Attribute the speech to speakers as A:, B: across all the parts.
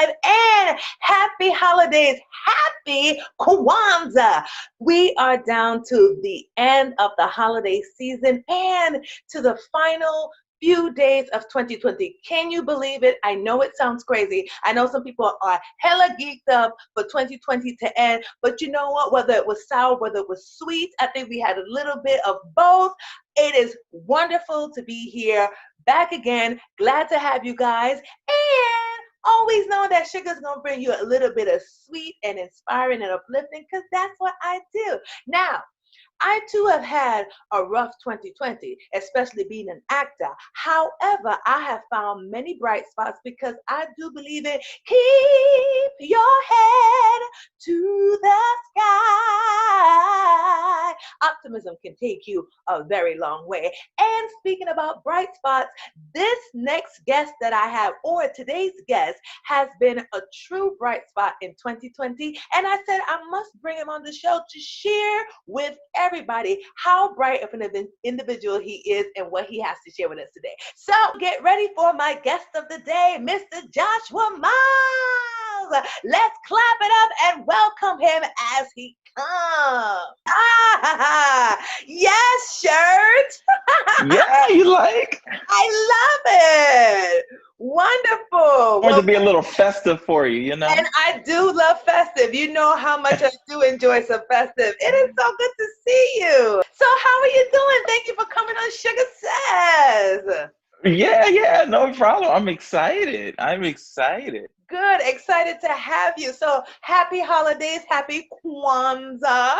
A: And happy holidays, happy Kwanzaa. We are down to the end of the holiday season and to the final few days of 2020. Can you believe it? I know it sounds crazy. I know some people are hella geeked up for 2020 to end, but you know what? Whether it was sour, whether it was sweet, I think we had a little bit of both. It is wonderful to be here back again. Glad to have you guys. And always know that sugar's gonna bring you a little bit of sweet and inspiring and uplifting because that's what I do. Now, I too have had a rough 2020, especially being an actor. However, I have found many bright spots because I do believe it. Keep your head to the sky. Optimism can take you a very long way. And speaking about bright spots, this next guest that I have, or today's guest, has been a true bright spot in 2020. And I said I must bring him on the show to share with everybody how bright of an individual he is and what he has to share with us today. So get ready for my guest of the day, Mr. Joshua Miles. Let's clap it up and welcome him as he comes. Yes, shirt.
B: Yeah, you like?
A: I love it. Wonderful.
B: Want to be a little festive for you, you know?
A: And I do love festive. You know how much I do enjoy some festive. It is so good to see you. So how are you doing? Thank you for coming on Shuga Says.
B: Yeah, no problem. I'm excited.
A: Good. Excited to have you. So happy holidays. Happy Kwanzaa.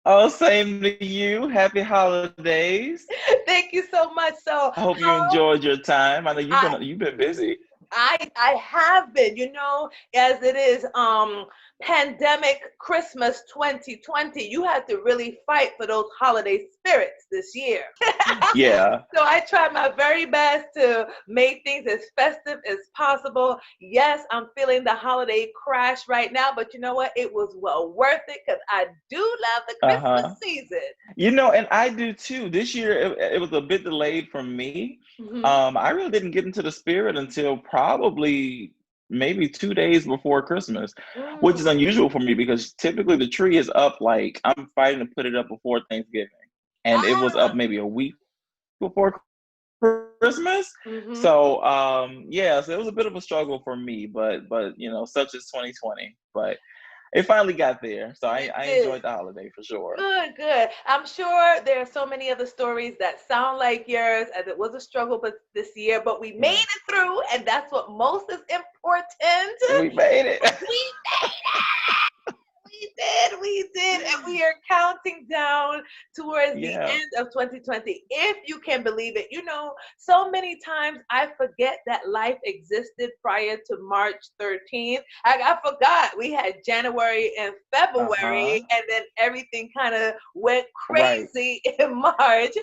B: Oh, same to you. Happy holidays.
A: Thank you so much. So
B: I hope you enjoyed your time. I know you've been busy.
A: I have been, as it is pandemic Christmas 2020, you had to really fight for those holiday spirits this year.
B: Yeah.
A: So I tried my very best to make things as festive as possible. Yes, I'm feeling the holiday crash right now, but you know what? It was well worth it because I do love the Christmas season.
B: And I do too. This year, it was a bit delayed for me.
A: Mm-hmm.
B: I really didn't get into the spirit until probably maybe 2 days before Christmas, which is unusual for me because typically the tree is up, like I'm fighting to put it up before Thanksgiving. And it was up maybe a week before Christmas.
A: Mm-hmm.
B: So so it was a bit of a struggle for me, but such is 2020. But it finally got there. So I enjoyed the holiday for sure.
A: Good. I'm sure there are so many other stories that sound like yours, as it was a struggle this year, but we made it through, and that's what most is important.
B: We made it.
A: We made it. We did, and we are counting down towards the end of 2020. If you can believe it, so many times I forget that life existed prior to March 13th. I forgot we had January and February, and then everything kind of went crazy in March.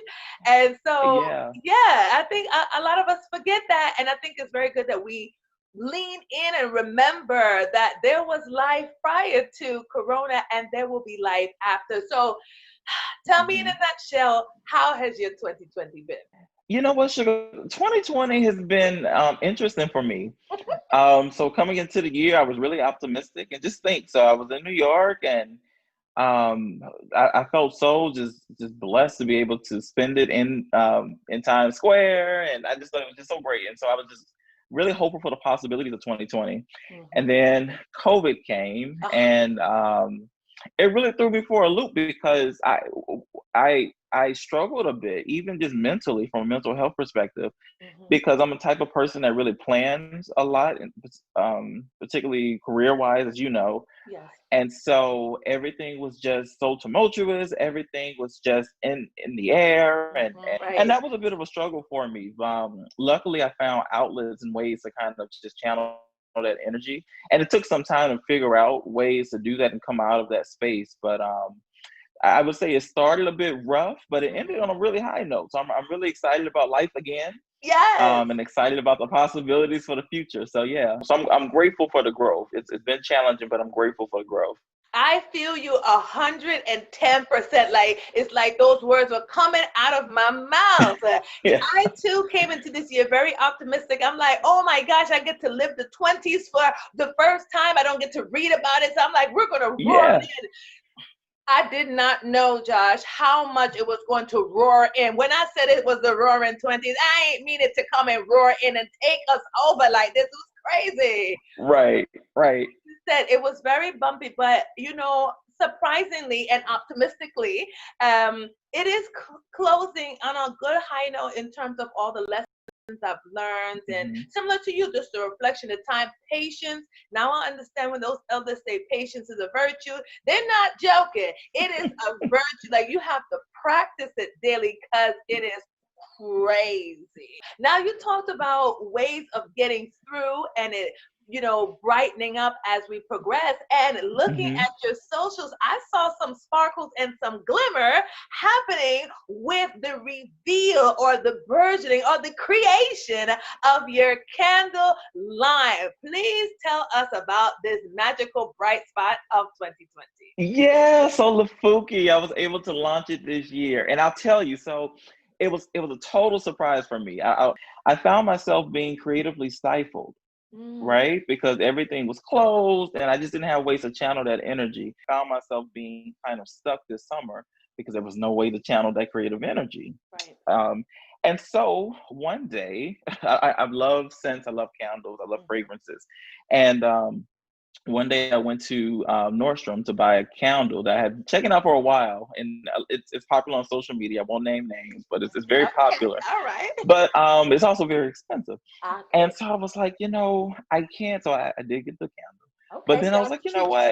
A: And so, I think a lot of us forget that, and I think it's very good that we lean in and remember that there was life prior to Corona and there will be life after. So tell me in a nutshell, how has your 2020 been?
B: You know what, Sugar? 2020 has been interesting for me. So coming into the year, I was really optimistic and so I was in New York and I felt so just blessed to be able to spend it in Times Square, and I just thought it was just so great. And so I was just really hopeful for the possibilities of 2020. And then COVID came and it really threw me for a loop because I struggled a bit, even just mentally from a mental health perspective, because I'm a type of person that really plans a lot, particularly career-wise, as you know.
A: Yes.
B: And so everything was just so tumultuous. Everything was just in the air. And that was a bit of a struggle for me. Luckily, I found outlets and ways to kind of just channel that energy. And it took some time to figure out ways to do that and come out of that space. But I would say it started a bit rough, but it ended on a really high note. So I'm really excited about life again.
A: Yes.
B: and excited about the possibilities for the future. So yeah, so I'm grateful for the growth. It's been challenging, but I'm grateful for the growth.
A: I feel you 110%. Like it's like those words were coming out of my mouth.
B: Yeah.
A: I too came into this year very optimistic. I'm like, oh my gosh, I get to live the 20s for the first time. I don't get to read about it. So I'm like, we're gonna roar
B: Yeah.
A: in. I did not know, Josh, how much it was going to roar in. When I said it was the roaring 20s, I ain't mean it to come and roar in and take us over like this. It was crazy.
B: Right. Right.
A: Said it was very bumpy, but surprisingly and optimistically, it is closing on a good high note in terms of all the lessons I've learned, and
B: Hmm.
A: similar to you, just a reflection of time, patience. Now I understand when those elders say patience is a virtue, they're not joking. It is a virtue. Like you have to practice it daily because it is crazy. Now you talked about ways of getting through and it brightening up as we progress, and looking
B: Hmm.
A: at your socials, I saw some sparkles and some glimmer happening with the reveal or the burgeoning or the creation of your candle line. Please tell us about this magical bright spot of 2020.
B: Yeah, so LuFuki, I was able to launch it this year, and I'll tell you, so it was a total surprise for me. I found myself being creatively stifled,
A: Mm,
B: right? Because everything was closed, and I just didn't have ways to channel that energy. Found myself being kind of stuck this summer because there was no way to channel that creative energy.
A: right.
B: Um, and so one day, I love scents, I love candles, I love
A: Mhm.
B: fragrances, and one day I went to Nordstrom to buy a candle that I had been checking out for a while, and it's popular on social media. I won't name names, but it's very
A: Okay,
B: popular.
A: all right.
B: But it's also very expensive. And
A: Okay,
B: so I was like, I can't. So I did get the candle, but
A: okay.
B: then
A: So
B: I
A: you
B: was
A: have
B: like,
A: to
B: you know
A: treat
B: what?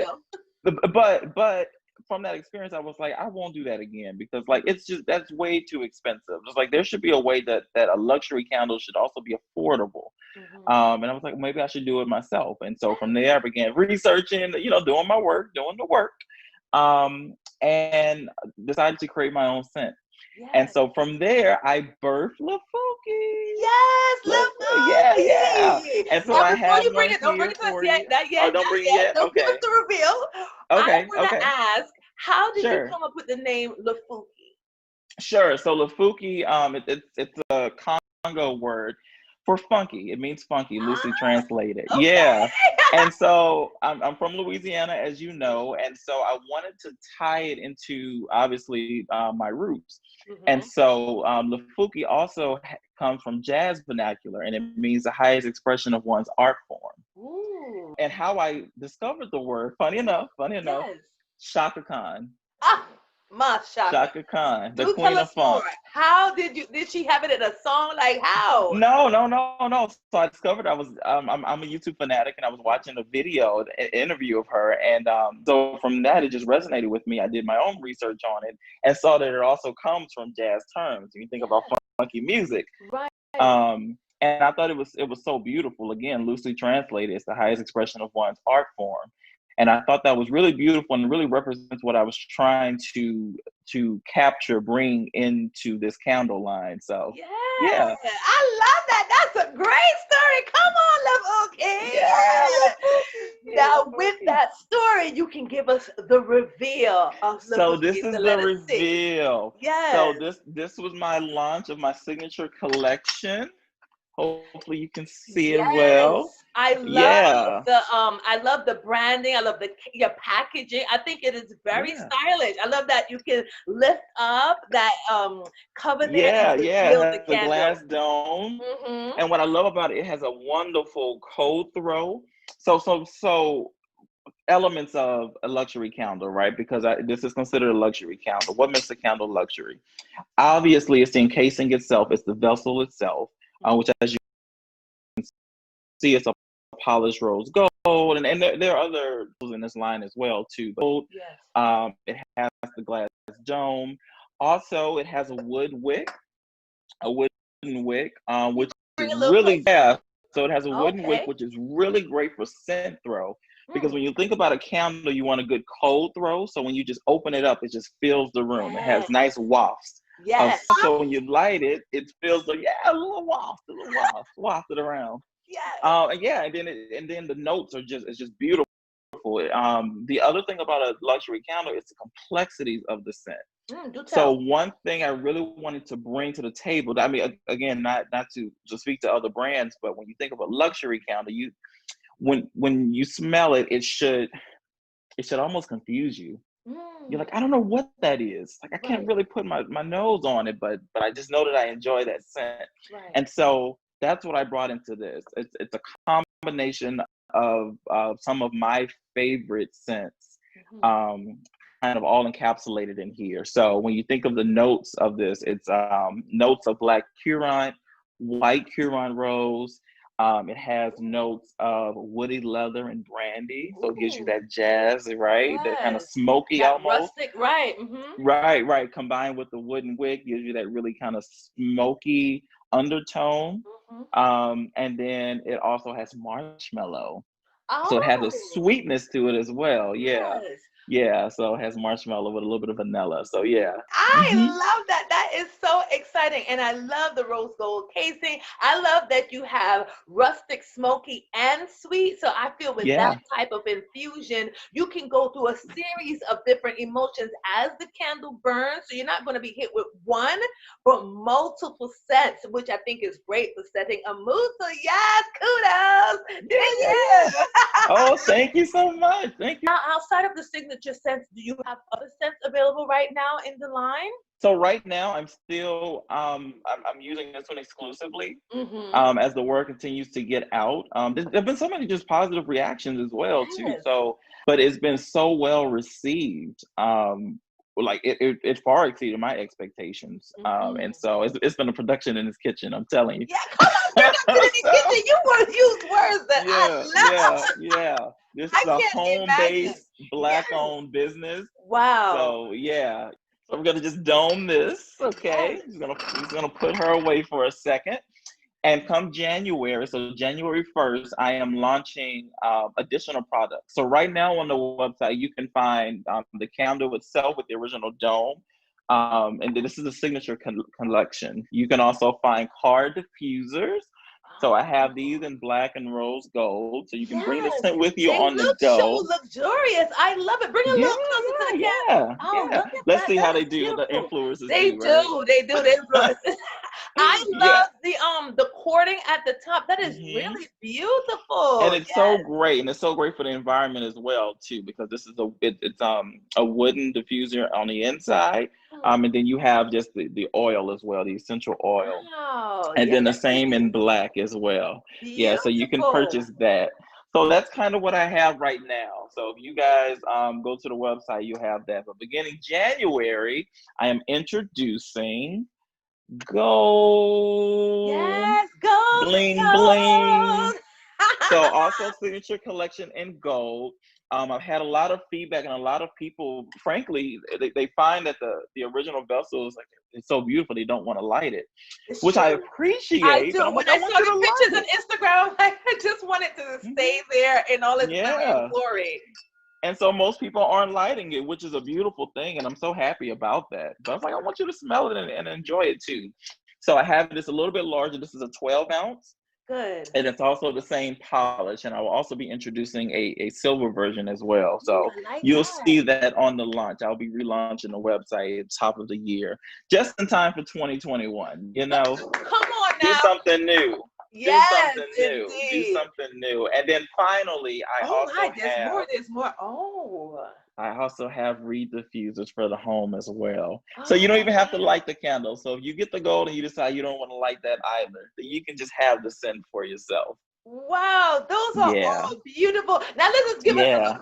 A: yourself.
B: But from that experience, I was like, I won't do that again because like it's just that's way too expensive. It's like there should be a way that a luxury candle should also be affordable.
A: Mhm.
B: And I was like, maybe I should do it myself. And so from there, I began researching, doing my work, doing the work, and decided to create my own scent. And
A: Yes.
B: so from there, I birthed LuFuki.
A: Yes,
B: Yeah, yeah.
A: LuFuki.
B: And so
A: Now,
B: I
A: before
B: have
A: you bring
B: one
A: it, don't bring
B: here
A: it to us
B: for
A: yet.
B: you.
A: Not
B: Oh,
A: yet,
B: don't
A: not
B: bring it
A: yet.
B: yet?
A: Don't give us
B: Okay.
A: the reveal. I
B: Okay.
A: want to
B: Okay.
A: ask, how did you
B: Sure.
A: come up with the name LuFuki?
B: Sure. So LuFuki, it's a Congo word for funky. It means funky, loosely
A: Ah,
B: translated. Yeah.
A: okay.
B: And so I'm from Louisiana, as you know, and so I wanted to tie it into obviously my roots. And
A: Mm-hmm.
B: so LuFuki also comes from jazz vernacular, and it means the highest expression of one's art form.
A: Ooh.
B: And how I discovered the word, funny enough,
A: Yes.
B: Shaka Khan.
A: Ah, Mashaka.
B: Shaka Khan, the
A: Do tell
B: queen of
A: us more.
B: funk.
A: How did she have it in a song? Like how?
B: No, no, no, no. So I discovered I'm a YouTube fanatic, and I was watching a video, an interview of her, and so from that it just resonated with me. I did my own research on it and saw that it also comes from jazz terms. When you think about
A: Yes.
B: funky music,
A: Right.
B: and I thought it was so beautiful. Again, loosely translated, it's the highest expression of one's art form, and I thought that was really beautiful and really represents what I was trying to capture, bring into this candle line. So,
A: Yeah,
B: yeah.
A: I love that. That's a great story. Come on, Love. Okay.
B: Yeah,
A: Yeah. Now, with
B: LuFuki.
A: that story, you can give us the reveal of
B: So this
A: LaFuki. So
B: is the
A: let us see.
B: reveal. So
A: Yes.
B: this was my launch of my signature collection. Hopefully you can see it
A: Yes.
B: well.
A: I love
B: Yeah,
A: the branding. I love your packaging. I think it is very
B: yeah,
A: stylish. I love that you can lift up that cover there and
B: yeah, yeah. It
A: reveal the
B: has a
A: candle.
B: glass dome,
A: Mm-hmm.
B: and what I love about it, it has a wonderful cold throw. So elements of a luxury candle, right? Because this is considered a luxury candle. What makes a candle luxury? Obviously, it's the encasing itself. It's the vessel itself, which, as you see, it's a polished rose gold, and there are other in this line as well too. Gold.
A: Yes.
B: It has the glass dome. Also, it has a wooden wick, which
A: Bring
B: is
A: a little
B: really,
A: closer.
B: yeah. So it has a wooden wick,
A: Okay.
B: which is really great for scent throw. Because
A: Mm.
B: when you think about a candle, you want a good cold throw. So when you just open it up, it just fills the room. It has
A: Yes.
B: nice wafts.
A: Yes.
B: So when you light it, it feels like, yeah, a little waft, wafted around.
A: Yes.
B: And yeah, and then the notes are just, it's just beautiful. The other thing about a luxury candle is the complexities of the scent.
A: Do
B: So
A: tell.
B: one thing I really wanted to bring to the table, I mean, again, not to speak to other brands, but when you think of a luxury candle, when you smell it, it should almost confuse you. You're
A: Mm,
B: like, I don't know what that is. Like, I can't
A: right,
B: really put my nose on it, but I just know that I enjoy that scent.
A: right.
B: And so that's what I brought into this. It's a combination of some of my favorite scents,
A: Mhm.
B: kind of all encapsulated in here. So when you think of the notes of this, it's notes of black currant, white currant rose. It has notes of woody leather and brandy, so it gives you
A: Ooh,
B: that jazz, right? That kind of
A: yes.
B: smoky
A: That
B: almost.
A: rustic, right. Mm-hmm.
B: Right, right. Combined with the wooden wick gives you that really kind of smoky undertone.
A: Mm-hmm.
B: And then it also has marshmallow. So it has a
A: Oh,
B: sweetness to it as well. Yeah.
A: yes.
B: Yeah. So it has marshmallow with a little bit of vanilla. So yeah.
A: I
B: Hmm.
A: love that. That is so exciting. And I love the rose gold casing. I love that you have rustic, smoky, and sweet. So I feel with that
B: Yeah.
A: type of infusion, you can go through a series of different emotions as the candle burns. So you're not going to be hit with one, but multiple scents, which I think is great for setting a mood. So yes, kudos.
B: Yeah,
A: Thank
B: yeah, yeah.
A: you.
B: Oh, thank you so much. Thank you.
A: Now, outside of the signature scents, do you have other scents available right now in the line?
B: So right now I'm still I'm using this one exclusively.
A: Mm-hmm.
B: As the word continues to get out. There've been so many just positive reactions as well too.
A: Yes.
B: So, but it's been so well received. Like it far exceeded my expectations. And
A: Mm-hmm.
B: so it's been a production in this kitchen. I'm telling you.
A: Yeah, come on, production in the
B: So
A: kitchen. You were use words that I
B: yeah,
A: love.
B: yeah, yeah. This
A: I
B: is a
A: can't imagine.
B: home-based
A: Yes.
B: black-owned business.
A: Wow.
B: So yeah. So we're gonna just dome this.
A: Yes.
B: Okay. He's gonna put her away for a second. And come January, so January 1st, I am launching additional products. So right now on the website, you can find the candle itself with the original dome. And then this is a signature collection. You can also find card diffusers. So I have these
A: Oh,
B: in black and rose gold. So you can bring the
A: yes.
B: scent with you
A: They
B: on the
A: look so
B: go.
A: luxurious. I love it. Bring it a
B: Yeah,
A: little closer to the
B: yeah,
A: camera.
B: yeah,
A: Oh,
B: yeah.
A: look at
B: Let's
A: that.
B: see
A: That
B: how they
A: is
B: do, the
A: beautiful.
B: influencers
A: They
B: do, right?
A: do. They do the influences. I
B: Yeah.
A: love the cording at the top. That is
B: Hmm.
A: really
B: And
A: beautiful.
B: it's so great, and it's so great for the environment as well too, because this is it's a wooden diffuser on the inside,
A: Yes.
B: and then you have just the oil as well, the essential oil,
A: Wow.
B: and
A: Yes.
B: then the same in black as well. Yeah, so you can
A: Beautiful.
B: purchase that. So that's kind of what I have right now. So if you guys go to the website, you have that. But beginning January, I am introducing gold
A: Yes. Gold,
B: bling bling.
A: gold.
B: So also signature collection in gold. I've had a lot of feedback and a lot of people, frankly, they find that the original vessel is like it's so beautiful they don't want to light it,
A: It's
B: which I
A: true. I
B: appreciate. But
A: do.
B: I'm
A: When
B: like, I
A: I
B: want
A: saw
B: you
A: the
B: to
A: pictures
B: light
A: on
B: it.
A: Instagram, I'm like, I just wanted to stay
B: Hmm.
A: there in all its glory and
B: Yeah.
A: glory.
B: And so most people aren't lighting it, which is a beautiful thing, and I'm so happy about that. But I was like, I want you to smell it and enjoy it too. So I have this a little bit larger. This is a 12 ounce.
A: Good.
B: And it's also the same polish. And I will also be introducing a silver version as well.
A: Ooh,
B: So
A: I like
B: you'll
A: that.
B: see that on the launch. I'll be relaunching the website at top of the year, just in time for 2021.
A: Come on
B: Do
A: now.
B: something new. Do
A: Yes,
B: something new. Do
A: indeed.
B: something new. And then finally,
A: Oh my, there's more. There's more. Oh.
B: I also have reed diffusers for the home as well. So you don't
A: Oh,
B: even have to
A: wow.
B: light the candle. So if you get the gold and you decide you don't want to light that either, then you can just have the scent for yourself.
A: Wow, those are
B: Yeah.
A: all beautiful. Now let us give us
B: Yeah.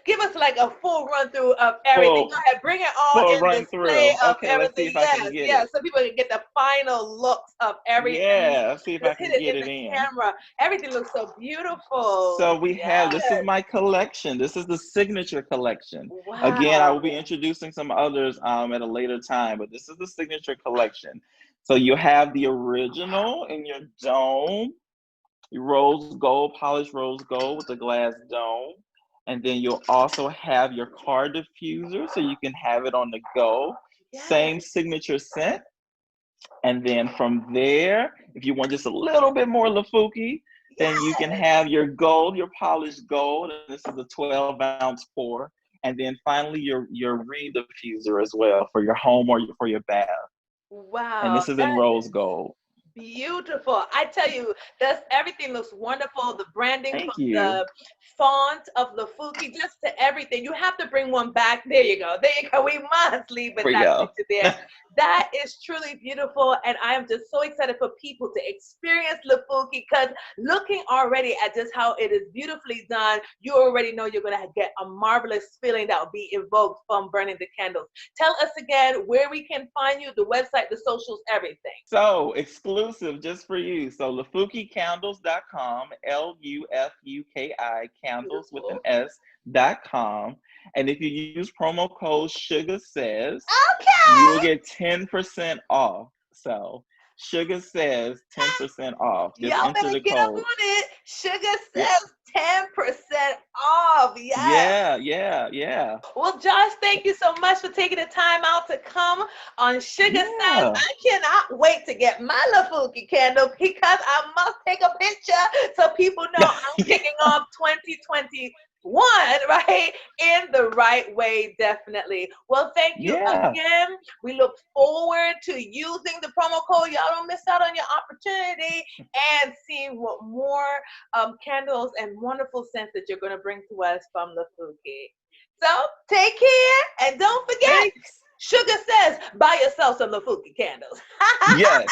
A: give us like a full run through of everything. Go
B: Full
A: ahead, bring it all
B: full
A: in
B: run
A: display
B: through.
A: of
B: Okay, let's see
A: everything.
B: if I can
A: Yes,
B: get
A: yes,
B: it.
A: so people can get the final looks of everything.
B: Yeah, see if I
A: Just hit
B: can
A: it
B: get
A: in
B: it
A: the
B: in.
A: camera. Everything looks so beautiful.
B: So we have, this is
A: Yes.
B: my collection. This is the signature collection. Again, I will be
A: Wow.
B: introducing some others at a later time, but this is the signature collection. So you have the original in your dome, rose gold, polished rose gold with a glass dome. And then you'll also have your car diffuser so you can have it on the go. same
A: Yes.
B: signature scent. And then from there, if you want just a little bit more LuFuki, then you can
A: Yes.
B: have your gold, your polished gold. And this is a 12-ounce pour. And then finally, your ring diffuser as well for your home or for your bath. And
A: Wow.
B: this is in
A: That
B: rose gold.
A: beautiful. I tell you, that's everything looks wonderful. The branding
B: Thank
A: from
B: you.
A: the font of LuFuki, just to everything. You have to bring one back. There you go. There you go. We must leave
B: There
A: with
B: we
A: that
B: go.
A: picture there. That is truly beautiful. And I am just so excited for people to experience LuFuki because looking already at just how it is beautifully done, you already know you're going to get a marvelous feeling that will be evoked from burning the candles. Tell us again where we can find you, the website, the socials, everything.
B: So exclusive just for you. So LuFukiCandles.com, LuFuki candles with an
A: Beautiful.
B: S.com. And if you use promo code Shuga Says, you will
A: Okay.
B: get 10% off. So Shuga Says 10% off. Just
A: Y'all
B: enter
A: better
B: the
A: get up
B: code.
A: on it. Shuga
B: Yeah.
A: Says 10% off. Yes.
B: Yeah.
A: Well, Josh, thank you so much for taking the time out to come on Shuga Says.
B: Yeah.
A: I cannot wait to get my LuFuki candle because I must take a picture so people know I'm kicking off 2021, right? In the right way, definitely. Well, thank you
B: Yeah.
A: again. We look forward to using the promo code. Y'all don't miss out on your opportunity and seeing what more candles and wonderful scents that you're going to bring to us from LuFuki. So take care and don't forget,
B: Thanks.
A: Shuga Says, buy yourself some LuFuki candles.
B: Yes.